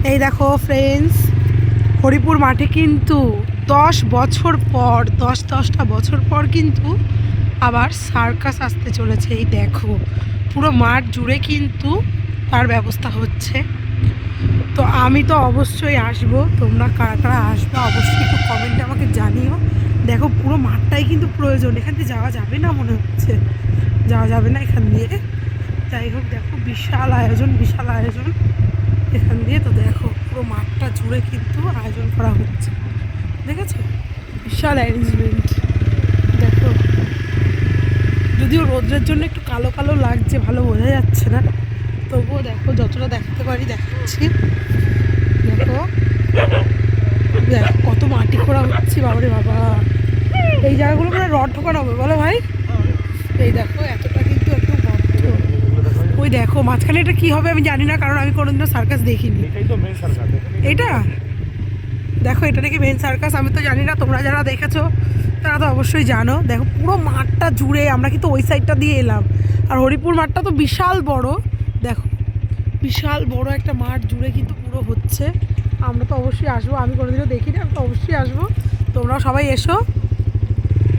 এই দেখো ফ্রেন্ডস, হরিপুর মাঠে কিন্তু 10টা বছর পর কিন্তু আবার সার্কাস আসতে চলেছে। এই দেখো পুরো মাঠ জুড়ে কিন্তু তার ব্যবস্থা হচ্ছে। তো আমি তো অবশ্যই আসবো, তোমরা কারা কারা আসবে অবশ্যই একটু কমেন্টে আমাকে জানিও। দেখো পুরো মাঠটাই কিন্তু প্রয়োজন, এখান দিয়ে যাওয়া যাবে না মনে হচ্ছে, যাওয়া যাবে না এখান দিয়ে। যাই হোক দেখো বিশাল আয়োজন এখান দিয়ে। তো দেখো পুরো মাঠটা জুড়ে কিন্তু আয়োজন করা হচ্ছে, দেখেছো বিশাল অ্যারেঞ্জমেন্ট। দেখো যদিও রোদ্রের জন্য একটু কালো কালো লাগছে, ভালো বোঝা যাচ্ছে না, তবুও দেখো যতটা দেখাতে পারি দেখাচ্ছি। দেখো দেখো কত মাটি খোঁড়া হচ্ছে, বাবারে বাবা। এই জায়গাগুলো মানে রড ঢোকানো হবে বলো ভাই। এই দেখো এতটা কিন্তু একদম গর্ত। ওই দেখো মাঝখানে এটা কি হবে আমি জানি না, কারণ আমি কোনোদিনও সার্কাস দেখিনি। এটা দেখো এটা নাকি মেন সার্কাস, আমি তো জানি না, তোমরা যারা দেখেছো তারা তো অবশ্যই জানো। দেখো পুরো মাঠটা জুড়ে, আমরা কিন্তু ওই সাইডটা দিয়ে এলাম, আর হরিপুর মাঠটা তো বিশাল বড়। দেখো বিশাল বড় একটা মাঠ জুড়ে কিন্তু পুরো হচ্ছে। আমরা তো অবশ্যই আসবো, আমি কোনোদিনও দেখিনি, আমি তো অবশ্যই আসবো, তোমরাও সবাই এসো।